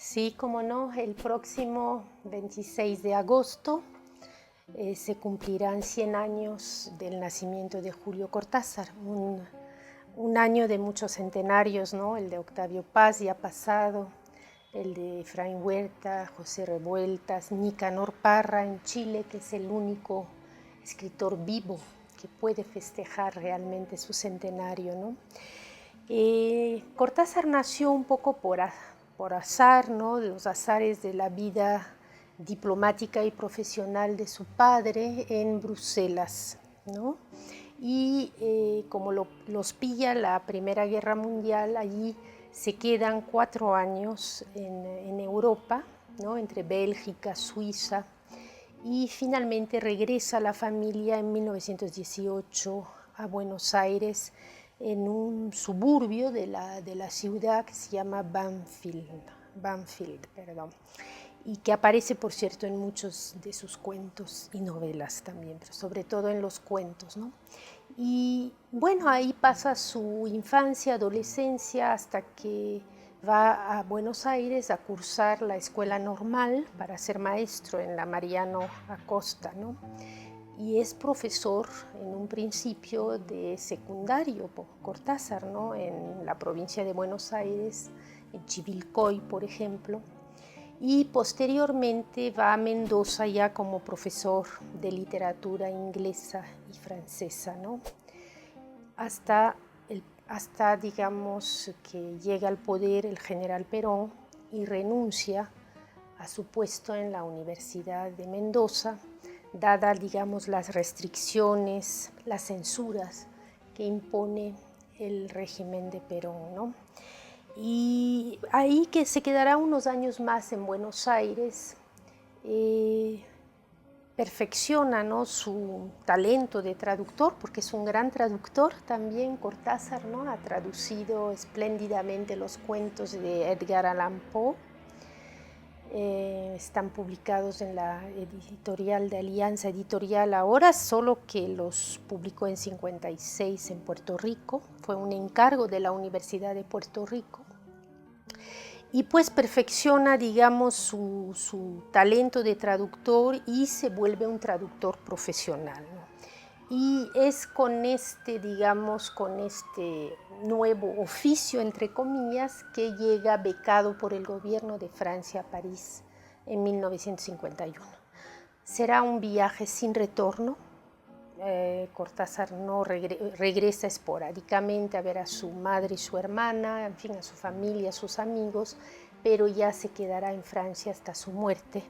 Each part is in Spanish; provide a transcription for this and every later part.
Sí, como no, el próximo 26 de agosto se cumplirán 100 años del nacimiento de Julio Cortázar, un año de muchos centenarios, ¿no? El de Octavio Paz ya pasado, el de Efraín Huerta, José Revueltas, Nicanor Parra en Chile, que es el único escritor vivo que puede festejar realmente su centenario, ¿no? Cortázar nació un poco por azar, ¿no? Los azares de la vida diplomática y profesional de su padre en Bruselas, ¿no? Y como los pilla la Primera Guerra Mundial, allí se quedan 4 años en Europa, ¿no? Entre Bélgica, Suiza, y finalmente regresa la familia en 1918 a Buenos Aires, en un suburbio de la ciudad que se llama Banfield, y que aparece, por cierto, en muchos de sus cuentos y novelas también, pero sobre todo en los cuentos, ¿no? Y bueno, ahí pasa su infancia, adolescencia, hasta que va a Buenos Aires a cursar la escuela normal para ser maestro en la Mariano Acosta, ¿no? Y es profesor en un principio de secundario por Cortázar, ¿no? En la provincia de Buenos Aires, en Chivilcoy, por ejemplo, y posteriormente va a Mendoza ya como profesor de literatura inglesa y francesa, ¿no? Hasta digamos, que llega al poder el general Perón y renuncia a su puesto en la Universidad de Mendoza, dada, digamos, las restricciones, las censuras que impone el régimen de Perón, ¿no? Y ahí que se quedará unos años más en Buenos Aires, perfecciona, ¿no? Su talento de traductor, porque es un gran traductor también. Cortázar, ¿no? Ha traducido espléndidamente los cuentos de Edgar Allan Poe. Están publicados en la editorial de Alianza Editorial ahora, solo que los publicó en 56 en Puerto Rico. Fue un encargo de la Universidad de Puerto Rico. Y pues perfecciona, digamos, su talento de traductor y se vuelve un traductor profesional, ¿no? Y es con digamos, con este nuevo oficio, entre comillas, que llega becado por el gobierno de Francia a París en 1951. Será un viaje sin retorno. Cortázar no regresa esporádicamente a ver a su madre y su hermana, en fin, a su familia, a sus amigos, pero ya se quedará en Francia hasta su muerte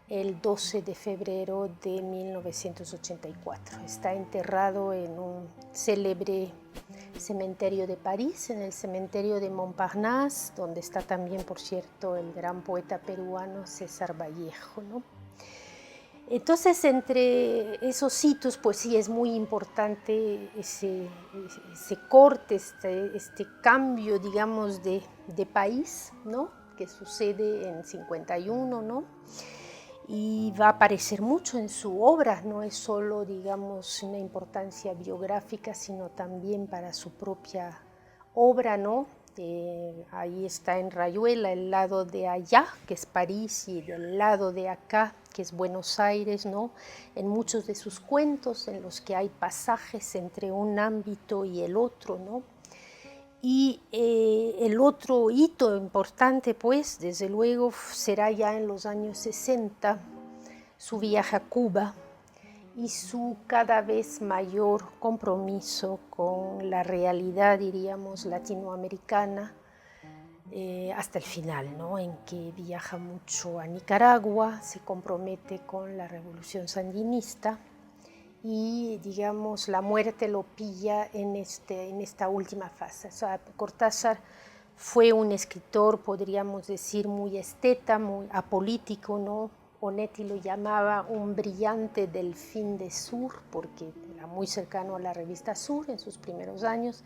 el 12 de febrero de 1984. Está enterrado en un célebre cementerio de París, en el cementerio de Montparnasse, donde está también, por cierto, el gran poeta peruano César Vallejo, ¿no? Entonces, entre esos hitos, pues sí es muy importante ese corte, este cambio, digamos, de país, ¿no? Que sucede en 51, ¿no? Y va a aparecer mucho en su obra, no es solo, digamos, una importancia biográfica, sino también para su propia obra, ¿no? Ahí está en Rayuela, el lado de allá, que es París, y del lado de acá, que es Buenos Aires, ¿no? En muchos de sus cuentos, en los que hay pasajes entre un ámbito y el otro, ¿no? Y el otro hito importante, pues, desde luego, será ya en los años 60, su viaje a Cuba y su cada vez mayor compromiso con la realidad, diríamos, latinoamericana, hasta el final, ¿no? En que viaja mucho a Nicaragua, se compromete con la revolución sandinista y, digamos, la muerte lo pilla en esta última fase. O sea, Cortázar fue un escritor, podríamos decir, muy esteta, muy apolítico, ¿no? Onetti lo llamaba un brillante delfín de Sur, porque era muy cercano a la revista Sur en sus primeros años,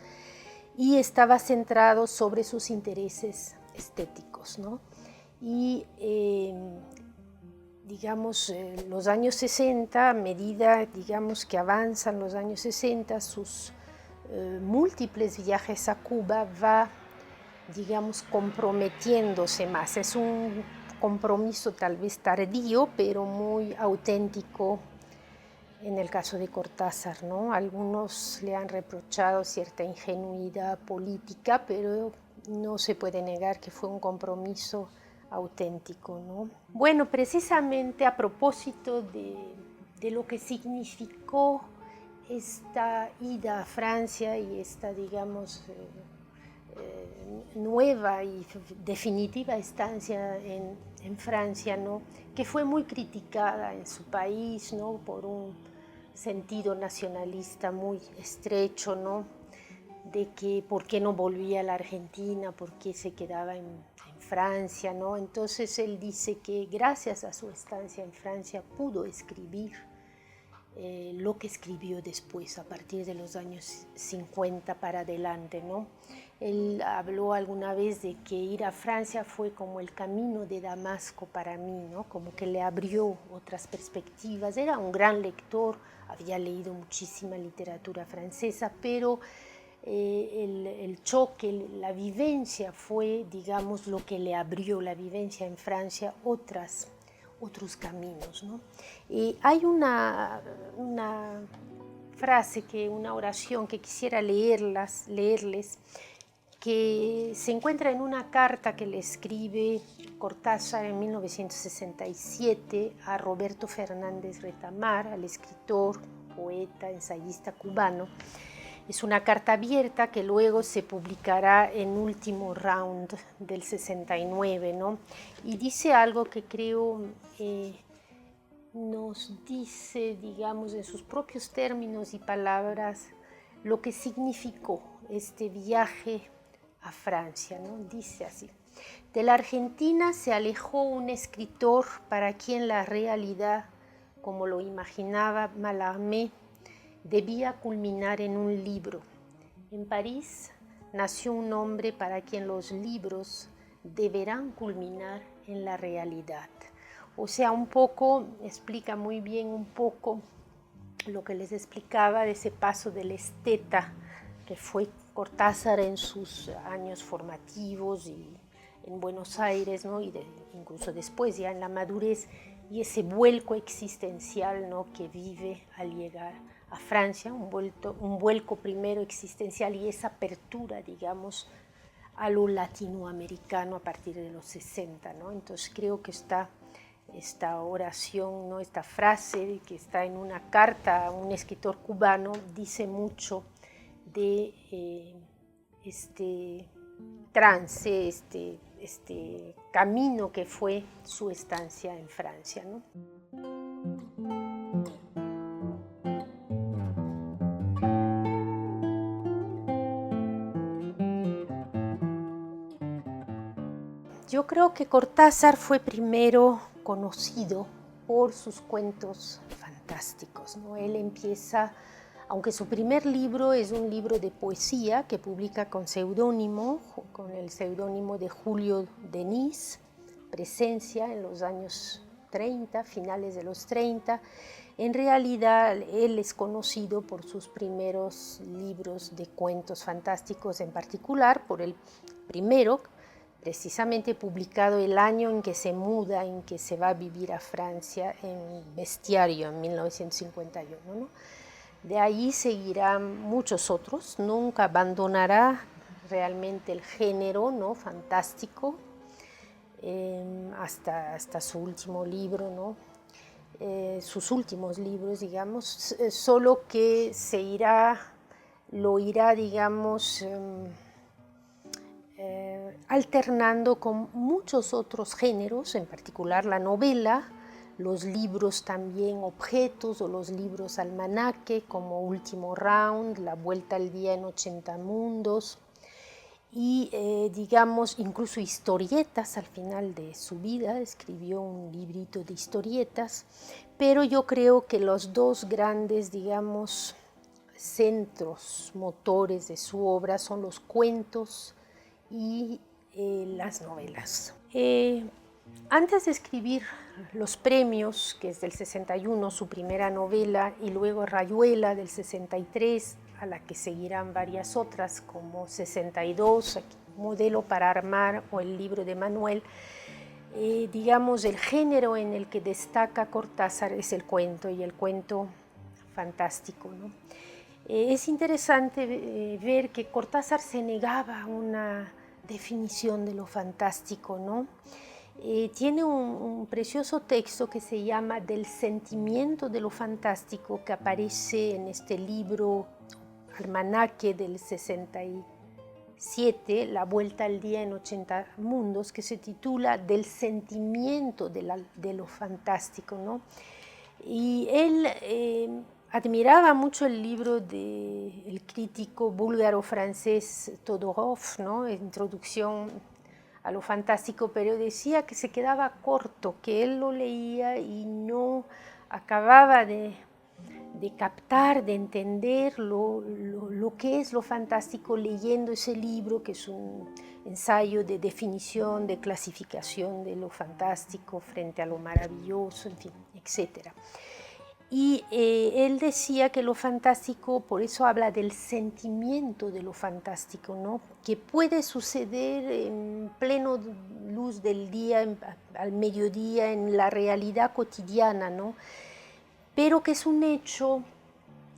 y estaba centrado sobre sus intereses estéticos, ¿no? Y digamos, los años 60, a medida, digamos, que avanzan los años 60, sus múltiples viajes a Cuba va digamos, comprometiéndose más. Es un compromiso tal vez tardío, pero muy auténtico en el caso de Cortázar, ¿no? Algunos le han reprochado cierta ingenuidad política, pero no se puede negar que fue un compromiso auténtico, ¿no? Bueno, precisamente a propósito de lo que significó esta ida a Francia y esta, digamos, nueva y definitiva estancia en Francia, ¿no? Que fue muy criticada en su país, ¿no? Por un sentido nacionalista muy estrecho, ¿no? De que por qué no volvía a la Argentina, por qué se quedaba en Francia, ¿no? Entonces él dice que gracias a su estancia en Francia pudo escribir lo que escribió después, a partir de los años 50 para adelante, ¿no? Él habló alguna vez de que ir a Francia fue como el camino de Damasco para mí, ¿no? Como que le abrió otras perspectivas. Era un gran lector, había leído muchísima literatura francesa, pero el choque, la vivencia fue, digamos, lo que le abrió la vivencia en Francia otros caminos, ¿no? Hay una frase, una oración que quisiera leerles, que se encuentra en una carta que le escribe Cortázar en 1967 a Roberto Fernández Retamar, al escritor, poeta, ensayista cubano. Es una carta abierta que luego se publicará en Último Round del 69, ¿no? Y dice algo que creo nos dice, digamos, en sus propios términos y palabras, lo que significó este viaje a Francia, ¿no? Dice así: de la Argentina se alejó un escritor para quien la realidad, como lo imaginaba Mallarmé, debía culminar en un libro. En París nació un hombre para quien los libros deberán culminar en la realidad. O sea, un poco, explica muy bien un poco lo que les explicaba de ese paso del esteta que fue Cortázar en sus años formativos y en Buenos Aires, ¿no? Y incluso después, ya en la madurez, y ese vuelco existencial, ¿no? Que vive al llegar a Francia, un vuelco primero existencial y esa apertura, digamos, a lo latinoamericano a partir de los 60, ¿no? Entonces creo que esta oración, ¿no? Esta frase que está en una carta a un escritor cubano dice mucho de este trance, este camino que fue su estancia en Francia, ¿no? Yo creo que Cortázar fue primero conocido por sus cuentos fantásticos, ¿no? Él empieza, aunque su primer libro es un libro de poesía que publica con el seudónimo de Julio Denis, Presencia, en los años 30, finales de los 30, en realidad él es conocido por sus primeros libros de cuentos fantásticos, en particular por el primero, precisamente publicado el año en que se muda, en que se va a vivir a Francia, en Bestiario, en 1951, ¿no? De ahí seguirán muchos otros, nunca abandonará realmente el género, ¿no? Fantástico, hasta su último libro, ¿no? Sus últimos libros, digamos, solo que lo irá, digamos, alternando con muchos otros géneros, en particular la novela, los libros también objetos o los libros almanaque como Último Round, La Vuelta al Día en 80 Mundos y digamos incluso historietas. Al final de su vida escribió un librito de historietas, pero yo creo que los dos grandes, digamos, centros motores de su obra son los cuentos y las novelas. Antes de escribir Los Premios, que es del 61, su primera novela, y luego Rayuela del 63, a la que seguirán varias otras como 62, modelo para armar, o el libro de Manuel, digamos, el género en el que destaca Cortázar es el cuento, y el cuento fantástico, ¿no? Es interesante ver que Cortázar se negaba a una definición de lo fantástico, ¿no? Tiene un precioso texto que se llama Del sentimiento de lo fantástico, que aparece en este libro almanaque del 67, La vuelta al día en 80 mundos, que se titula Del sentimiento de lo fantástico, ¿no? Y él admiraba mucho el libro del crítico búlgaro-francés Todorov, ¿no? Introducción a lo fantástico, pero decía que se quedaba corto, que él lo leía y no acababa de captar, de entender lo que es lo fantástico leyendo ese libro, que es un ensayo de definición, de clasificación de lo fantástico frente a lo maravilloso, en fin, etc. Y él decía que lo fantástico, por eso habla del sentimiento de lo fantástico, ¿no? Que puede suceder en pleno luz del día, al mediodía, en la realidad cotidiana, ¿no? Pero que es un hecho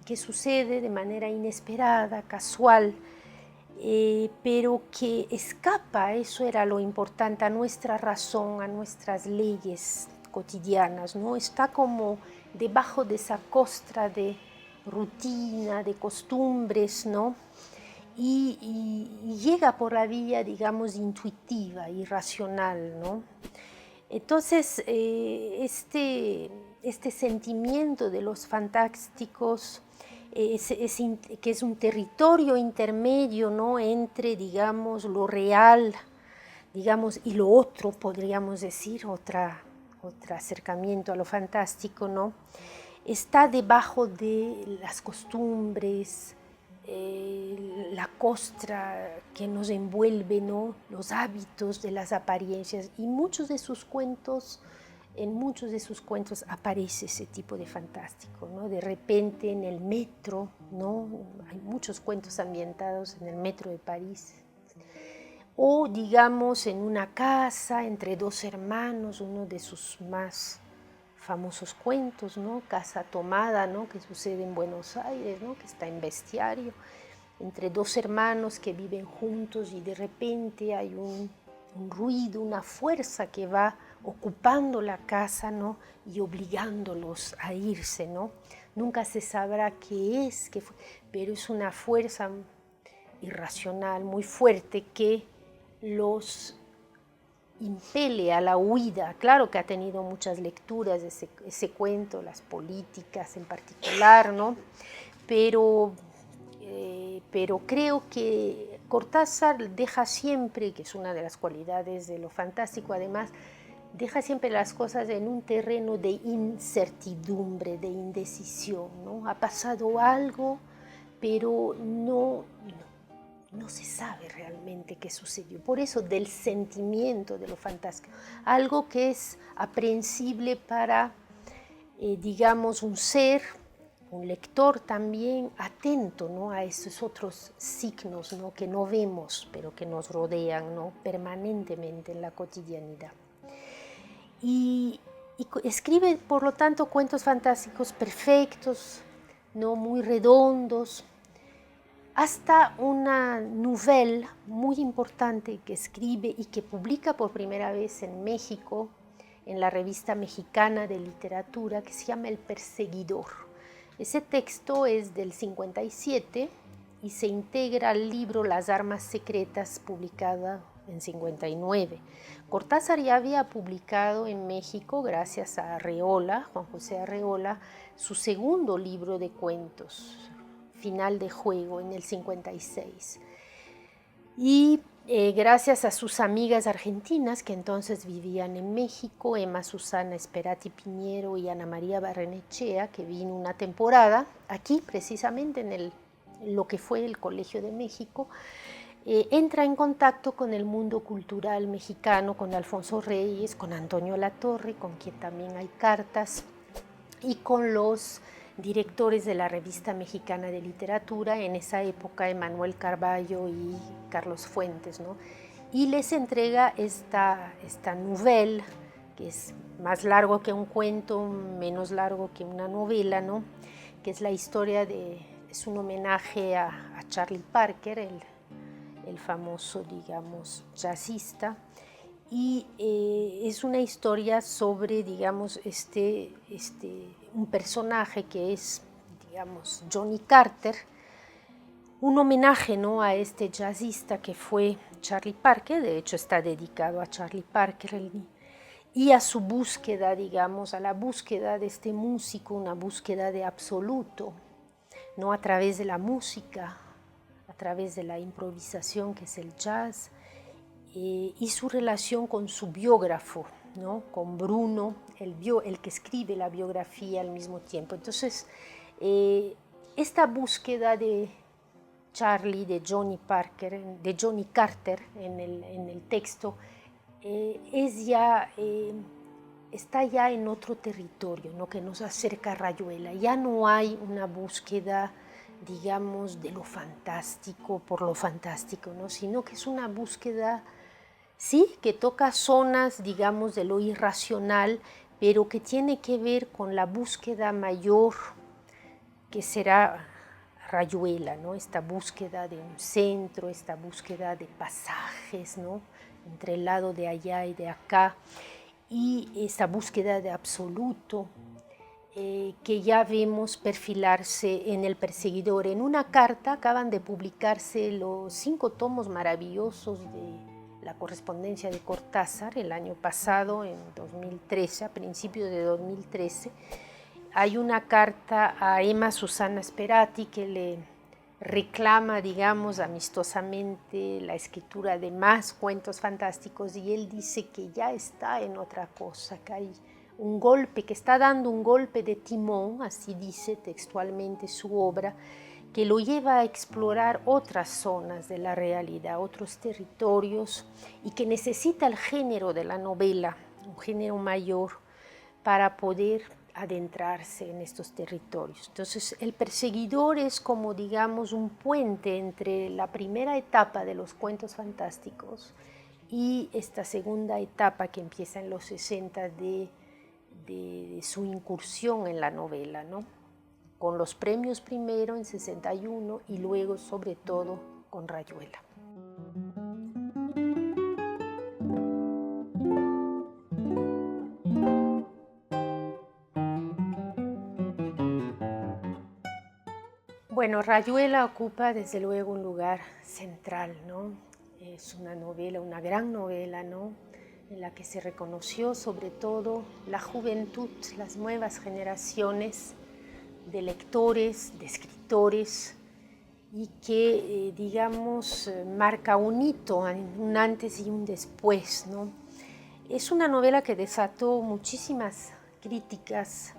que sucede de manera inesperada, casual, pero que escapa, eso era lo importante, a nuestra razón, a nuestras leyes cotidianas, ¿no? Está como debajo de esa costra de rutina, de costumbres, ¿no? Y llega por la vía, digamos, intuitiva, irracional, ¿no? Entonces, este sentimiento de los fantásticos, que es un territorio intermedio, ¿no? Entre, digamos, lo real, digamos, y lo otro, podríamos decir, otro acercamiento a lo fantástico, ¿no? Está debajo de las costumbres, la costra que nos envuelve, ¿no? Los hábitos de las apariencias, y en muchos de sus cuentos aparece ese tipo de fantástico, ¿no? De repente en el metro, ¿no? Hay muchos cuentos ambientados en el metro de París, o digamos en una casa entre dos hermanos, uno de sus más famosos cuentos, ¿no? Casa Tomada, ¿no? Que sucede en Buenos Aires, ¿no? Que está en Bestiario, entre dos hermanos que viven juntos, y de repente hay un ruido, una fuerza que va ocupando la casa, ¿no? Y obligándolos a irse, ¿no? Nunca se sabrá qué es, pero es una fuerza irracional muy fuerte que los impele a la huida. Claro que ha tenido muchas lecturas de ese cuento, las políticas en particular, ¿no? Pero creo que Cortázar deja siempre, que es una de las cualidades de lo fantástico, además, deja siempre las cosas en un terreno de incertidumbre, de indecisión, ¿no? Ha pasado algo, pero no se sabe realmente qué sucedió. Por eso, del sentimiento de lo fantástico, algo que es aprehensible para, digamos, un ser, un lector también atento, ¿no? A esos otros signos, ¿no? Que no vemos, pero que nos rodean, ¿no? Permanentemente en la cotidianidad. Y escribe, por lo tanto, cuentos fantásticos perfectos, ¿no? Muy redondos, hasta una novela muy importante que escribe y que publica por primera vez en México, en la Revista Mexicana de Literatura, que se llama El Perseguidor. Ese texto es del 57 y se integra al libro Las armas secretas, publicada en 59. Cortázar ya había publicado en México, gracias a Arreola, Juan José Arreola, su segundo libro de cuentos, Final de Juego, en el 56. Y gracias a sus amigas argentinas que entonces vivían en México, Emma Susana Esperati Piñero y Ana María Barrenechea, que vino una temporada aquí precisamente en lo que fue el Colegio de México, entra en contacto con el mundo cultural mexicano, con Alfonso Reyes, con Antonio Latorre, con quien también hay cartas, y con los directores de la Revista Mexicana de Literatura, en esa época Emanuel Carballo y Carlos Fuentes, ¿no? Y les entrega esta novela, que es más largo que un cuento, menos largo que una novela, ¿no? Que es la historia es un homenaje a Charlie Parker, el famoso, digamos, jazzista, y es una historia sobre, digamos, un personaje que es, digamos, Johnny Carter, un homenaje, ¿no?, a este jazzista que fue Charlie Parker. De hecho está dedicado a Charlie Parker y a su búsqueda, digamos, a la búsqueda de este músico, una búsqueda de absoluto, ¿no?, a través de la música, a través de la improvisación que es el jazz, y su relación con su biógrafo, ¿no?, con Bruno, el que escribe la biografía al mismo tiempo. Entonces, esta búsqueda de Charlie, de Johnny Carter en el texto, está ya en otro territorio, ¿no?, que nos acerca a Rayuela. Ya no hay una búsqueda, digamos, de lo fantástico por lo fantástico, ¿no?, sino que es una búsqueda, sí, que toca zonas, digamos, de lo irracional, pero que tiene que ver con la búsqueda mayor que será Rayuela, ¿no?, esta búsqueda de un centro, esta búsqueda de pasajes, ¿no?, entre el lado de allá y de acá, y esta búsqueda de absoluto que ya vemos perfilarse en El Perseguidor. En una carta acaban de publicarse los 5 tomos maravillosos de la correspondencia de Cortázar el año pasado, en 2013, a principios de 2013. Hay una carta a Emma Susana Sperati que le reclama, digamos, amistosamente la escritura de más cuentos fantásticos, y él dice que ya está en otra cosa, que hay un golpe, que está dando un golpe de timón, así dice textualmente su obra, que lo lleva a explorar otras zonas de la realidad, otros territorios, y que necesita el género de la novela, un género mayor, para poder adentrarse en estos territorios. Entonces, El Perseguidor es como, digamos, un puente entre la primera etapa de los cuentos fantásticos y esta segunda etapa que empieza en los 60 de su incursión en la novela, ¿no?, con los premios primero en 61 y luego, sobre todo, con Rayuela. Bueno, Rayuela ocupa desde luego un lugar central, ¿no? Es una novela, una gran novela, ¿no?, en la que se reconoció sobre todo la juventud, las nuevas generaciones de lectores, de escritores, y que, digamos, marca un hito, un antes y un después, ¿no? Es una novela que desató muchísimas críticas,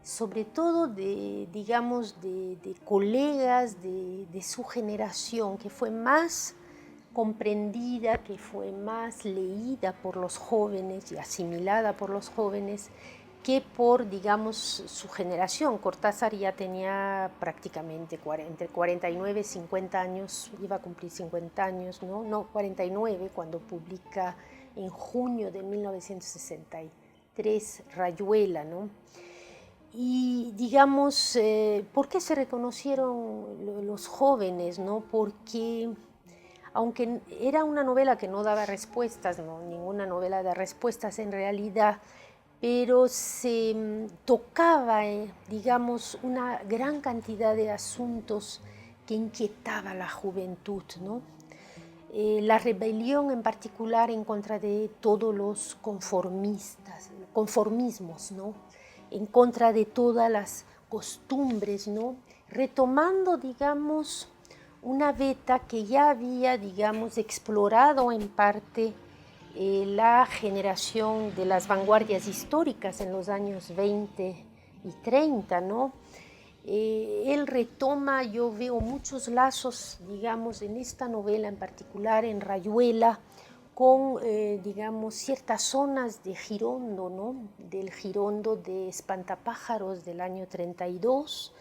sobre todo digamos, de colegas de su generación, que fue más comprendida, que fue más leída por los jóvenes y asimilada por los jóvenes que por, digamos, su generación. Cortázar ya tenía prácticamente entre 49 y 50 años, iba a cumplir 50 años, no 49, cuando publica en junio de 1963 Rayuela, ¿no? Y, digamos, ¿por qué se reconocieron los jóvenes, no? Porque aunque era una novela que no daba respuestas, no, ninguna novela da respuestas en realidad, pero se tocaba, digamos, una gran cantidad de asuntos que inquietaba a la juventud, ¿no? La rebelión en particular en contra de todos los conformismos, ¿no?, en contra de todas las costumbres, ¿no?, retomando, digamos, una veta que ya había, digamos, explorado en parte la generación de las vanguardias históricas en los años 20 y 30, ¿no? Él retoma, yo veo muchos lazos, digamos, en esta novela en particular, en Rayuela, con, digamos, ciertas zonas de Girondo, ¿no? Del Girondo de Espantapájaros del año 32,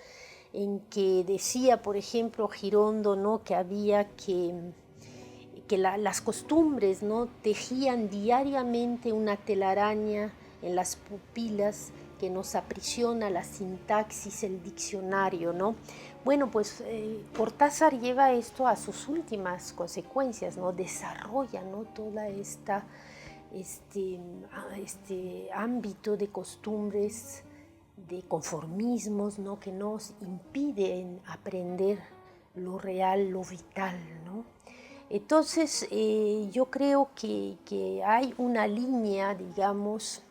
en que decía, por ejemplo, Girondo, ¿no? Que había que las costumbres, ¿no? Tejían diariamente una telaraña en las pupilas que nos aprisiona la sintaxis, el diccionario, ¿no? Bueno, pues Cortázar lleva esto a sus últimas consecuencias, ¿no? Desarrolla, ¿no? Toda este ámbito de costumbres, de conformismos, ¿no? Que nos impiden aprender lo real, lo vital, ¿no? Entonces, yo creo que hay una línea, digamos,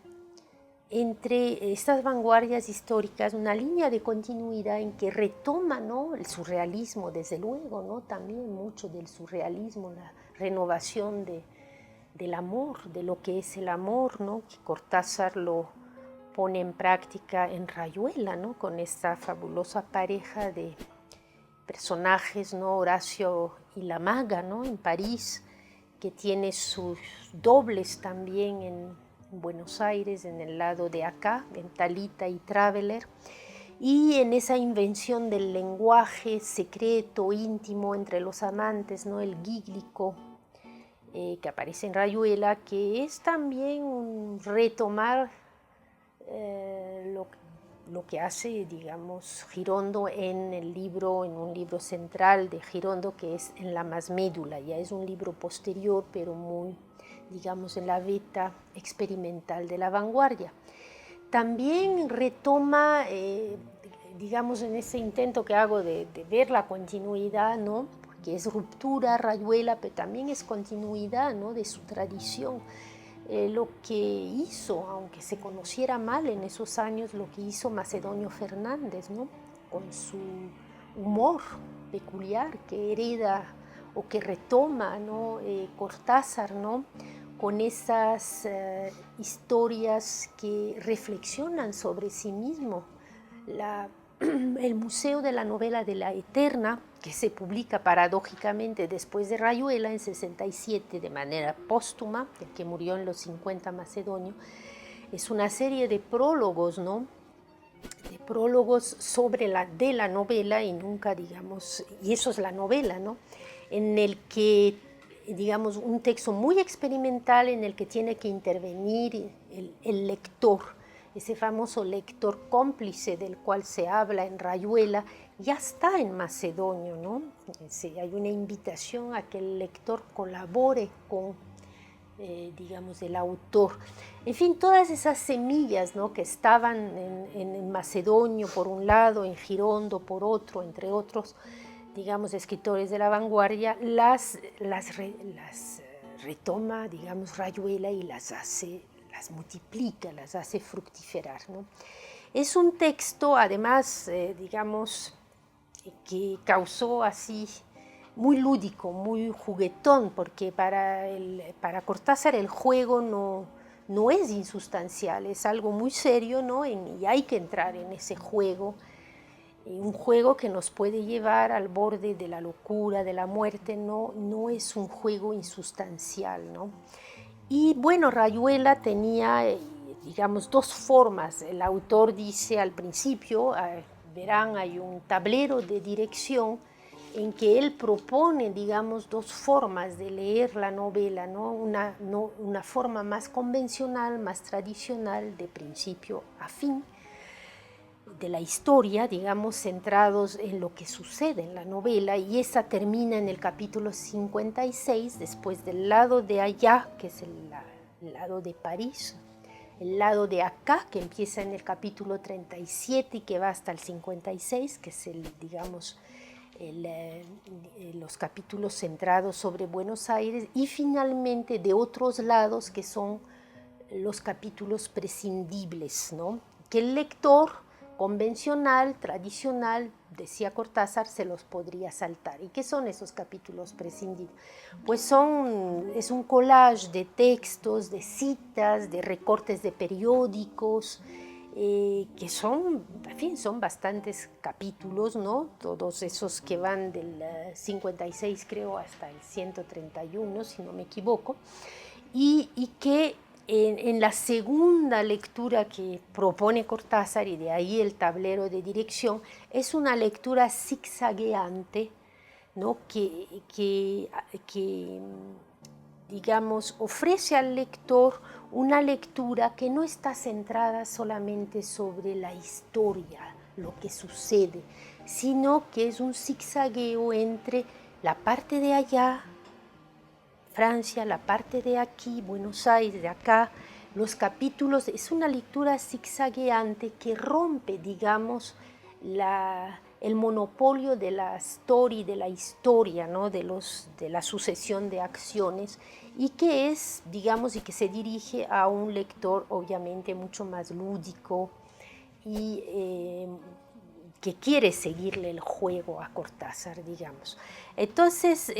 entre estas vanguardias históricas, una línea de continuidad en que retoma, ¿no? El surrealismo, desde luego, ¿no? También mucho del surrealismo, la renovación del amor, de lo que es el amor, ¿no? Que Cortázar lo pone en práctica en Rayuela, ¿no? Con esta fabulosa pareja de personajes, ¿no? Horacio y la Maga, ¿no? En París, que tiene sus dobles también en Buenos Aires, en el lado de acá, en Talita y Traveler, y en esa invención del lenguaje secreto, íntimo entre los amantes, ¿no? El gíglico, que aparece en Rayuela, que es también un retomar lo que hace, digamos, Girondo en el libro, en un libro central de Girondo, que es En la Masmédula. Ya es un libro posterior, pero muy, digamos, en la veta experimental de la vanguardia. También retoma, digamos, en ese intento que hago de ver la continuidad, ¿no? Porque es ruptura, Rayuela, pero también es continuidad, ¿no? De su tradición. Lo que hizo, aunque se conociera mal en esos años, lo que hizo Macedonio Fernández, ¿no? Con su humor peculiar que hereda o que retoma, ¿no? Cortázar, ¿no? Con esas historias que reflexionan sobre sí mismo. El Museo de la Novela de la Eterna, que se publica paradójicamente después de Rayuela en 67 de manera póstuma, el que murió en los 50 Macedonio, es una serie de prólogos, ¿no? De prólogos sobre de la novela y nunca, digamos, y eso es la novela, ¿no? En el que, digamos, un texto muy experimental en el que tiene que intervenir el lector, ese famoso lector cómplice del cual se habla en Rayuela, ya está en Macedonio, ¿no? Hay una invitación a que el lector colabore con, digamos, el autor. En fin, todas esas semillas, ¿no? Que estaban en Macedonio por un lado, en Girondo por otro, entre otros, digamos, escritores de la vanguardia, las retoma, digamos, Rayuela y las multiplica, las hace fructiferar, ¿no? Es un texto, además, digamos, que causó así muy lúdico, muy juguetón, porque para Cortázar el juego no es insustancial, es algo muy serio, ¿no? Y hay que entrar en ese juego, un juego que nos puede llevar al borde de la locura, de la muerte, no es un juego insustancial, ¿no? Y bueno, Rayuela tenía, digamos, dos formas. El autor dice al principio, verán, hay un tablero de dirección en que él propone, digamos, dos formas de leer la novela, ¿no? Una forma más convencional, más tradicional, de principio a fin, de la historia, digamos, centrados en lo que sucede en la novela, y esa termina en el capítulo 56, después del lado de allá, que es el lado de París, el lado de acá, que empieza en el capítulo 37 y que va hasta el 56, que es digamos, los capítulos centrados sobre Buenos Aires, y finalmente de otros lados, que son los capítulos prescindibles, ¿no? Que el lector convencional, tradicional, decía Cortázar, se los podría saltar. ¿Y qué son esos capítulos prescindibles? Pues es un collage de textos, de citas, de recortes de periódicos, que son, en fin, son bastantes capítulos, ¿no? Todos esos que van del 56 creo hasta el 131, si no me equivoco, y que en la segunda lectura que propone Cortázar, y de ahí el tablero de dirección, es una lectura zigzagueante, ¿no? que digamos, ofrece al lector una lectura que no está centrada solamente sobre la historia, lo que sucede, sino que es un zigzagueo entre la parte de allá, Francia, la parte de aquí, Buenos Aires, de acá, los capítulos, es una lectura zigzagueante que rompe, digamos, el monopolio de la story, de la historia, ¿no? de la sucesión de acciones, y que es, digamos, y que se dirige a un lector obviamente mucho más lúdico y que quiere seguirle el juego a Cortázar, digamos. Entonces,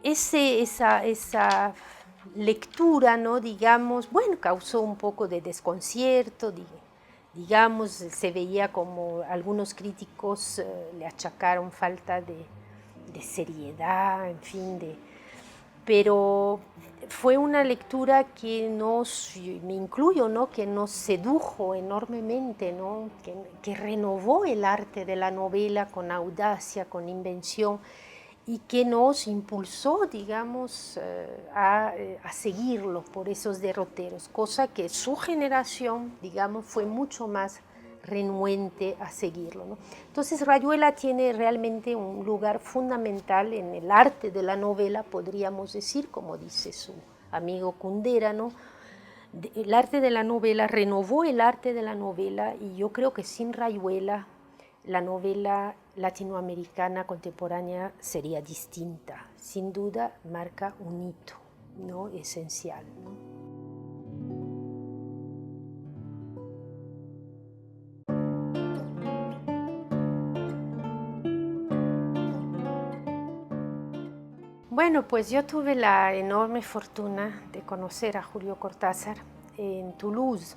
esa lectura, ¿no? digamos, bueno, causó un poco de desconcierto, digamos, se veía como algunos críticos le achacaron falta de seriedad, en fin, pero fue una lectura que me incluyo, ¿no? que nos sedujo enormemente, ¿no? que renovó el arte de la novela con audacia, con invención, y que nos impulsó, digamos, a seguirlo por esos derroteros, cosa que su generación, digamos, fue mucho más renuente a seguirlo, ¿no? Entonces Rayuela tiene realmente un lugar fundamental en el arte de la novela, podríamos decir, como dice su amigo Kundera, ¿no? El arte de la novela renovó el arte de la novela, y yo creo que sin Rayuela la novela latinoamericana contemporánea sería distinta. Sin duda marca un hito, ¿no? esencial, ¿no? Bueno, pues yo tuve la enorme fortuna de conocer a Julio Cortázar en Toulouse,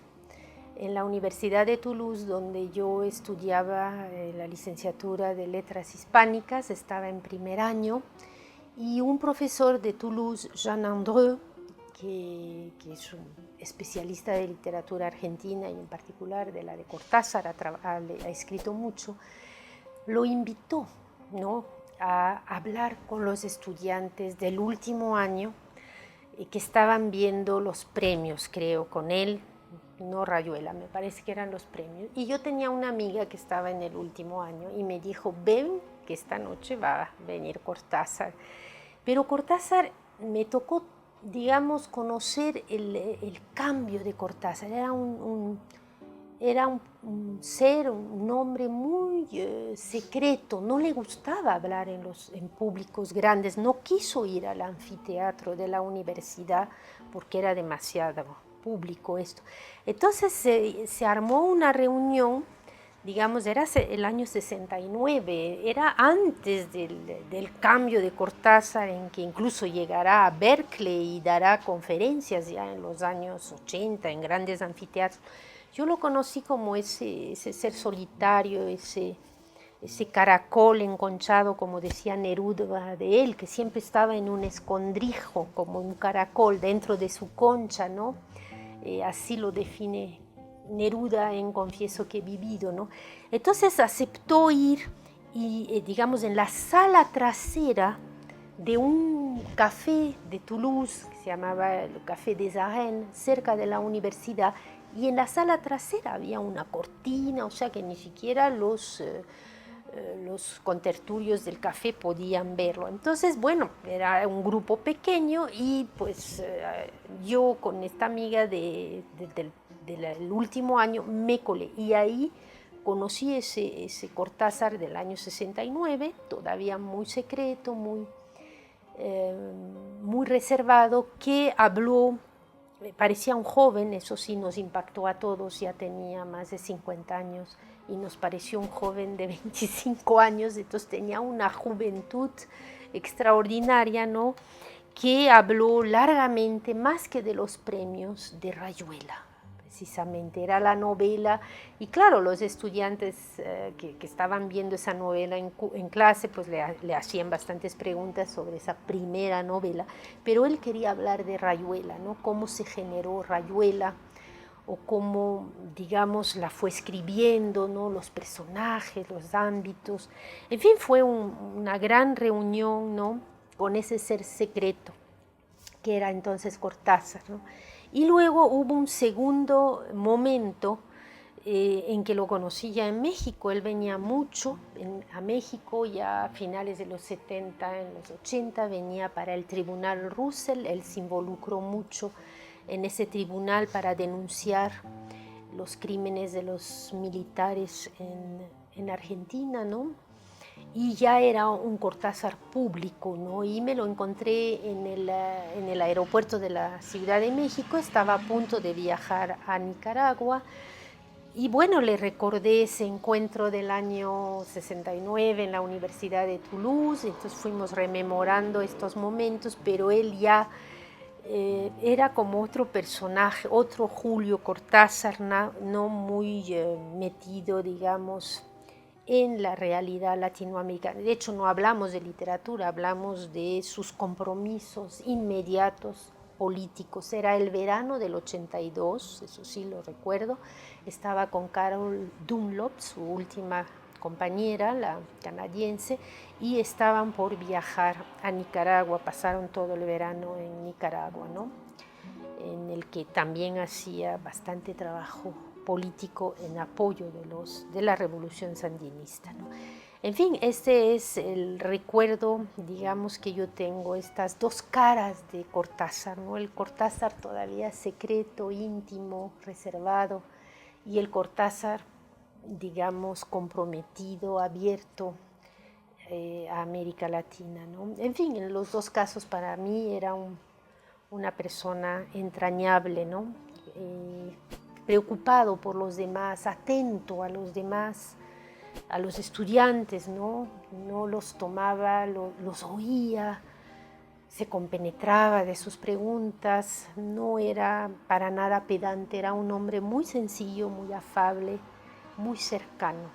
en la Universidad de Toulouse, donde yo estudiaba la licenciatura de Letras Hispánicas, estaba en primer año, y un profesor de Toulouse, Jean Andreu, que es un especialista de literatura argentina y en particular de la de Cortázar, ha escrito mucho, lo invitó, ¿no? a hablar con los estudiantes del último año que estaban viendo los premios, creo, con él, no Rayuela, me parece que eran los premios. Y yo tenía una amiga que estaba en el último año y me dijo, ven que esta noche va a venir Cortázar. Pero Cortázar me tocó, digamos, conocer el cambio de Cortázar. Era un ser, un hombre muy secreto, no le gustaba hablar en públicos grandes, no quiso ir al anfiteatro de la universidad porque era demasiado público esto. Entonces se armó una reunión, digamos, era el año 69, era antes del cambio de Cortázar, en que incluso llegará a Berkeley y dará conferencias ya en los años 80 en grandes anfiteatros. Yo lo conocí como ese ser solitario, ese caracol enconchado, como decía Neruda de él, que siempre estaba en un escondrijo, como un caracol dentro de su concha, ¿no? Así lo define Neruda en Confieso que he vivido, ¿no? Entonces aceptó ir y, digamos, en la sala trasera de un café de Toulouse, que se llamaba el Café des Arènes, cerca de la universidad, y en la sala trasera había una cortina, o sea que ni siquiera los contertulios del café podían verlo. Entonces, bueno, era un grupo pequeño y pues yo con esta amiga del último año me colé, y ahí conocí ese Cortázar del año 69, todavía muy secreto, muy reservado, que habló, parecía un joven, eso sí nos impactó a todos, ya tenía más de 50 años y nos pareció un joven de 25 años, entonces tenía una juventud extraordinaria, ¿no? Que habló largamente, más que de los premios, de Rayuela. precisamente, era la novela, y claro, los estudiantes que estaban viendo esa novela en clase, pues le hacían bastantes preguntas sobre esa primera novela, pero él quería hablar de Rayuela, ¿no? Cómo se generó Rayuela, o cómo, digamos, la fue escribiendo, ¿no? Los personajes, los ámbitos, en fin, fue una gran reunión, ¿no? Con ese ser secreto, que era entonces Cortázar, ¿no? Y luego hubo un segundo momento en que lo conocí ya en México. Él venía mucho a México ya a finales de los 70, en los 80, venía para el Tribunal Russell. Él se involucró mucho en ese tribunal para denunciar los crímenes de los militares en Argentina, ¿no? Y ya era un Cortázar público, ¿no? Y me lo encontré en el aeropuerto de la Ciudad de México, estaba a punto de viajar a Nicaragua, y bueno, le recordé ese encuentro del año 69 en la Universidad de Toulouse, entonces fuimos rememorando estos momentos, pero él ya era como otro personaje, otro Julio Cortázar, no muy metido, digamos, en la realidad latinoamericana. De hecho, no hablamos de literatura, hablamos de sus compromisos inmediatos políticos. Era el verano del 82, eso sí lo recuerdo. Estaba con Carol Dunlop, su última compañera, la canadiense, y estaban por viajar a Nicaragua, pasaron todo el verano en Nicaragua, ¿no? En el que también hacía bastante trabajo político en apoyo de la revolución sandinista, ¿no? En fin, este es el recuerdo, digamos, que yo tengo, estas dos caras de Cortázar, ¿no? El Cortázar todavía secreto, íntimo, reservado, y el Cortázar, digamos, comprometido, abierto a América Latina, ¿no? En fin, en los dos casos para mí era una persona entrañable, ¿no? Preocupado por los demás, atento a los demás, a los estudiantes, ¿no? No los tomaba, los oía, se compenetraba de sus preguntas, no era para nada pedante, era un hombre muy sencillo, muy afable, muy cercano,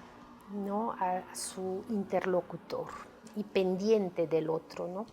¿no? A su interlocutor y pendiente del otro, ¿no?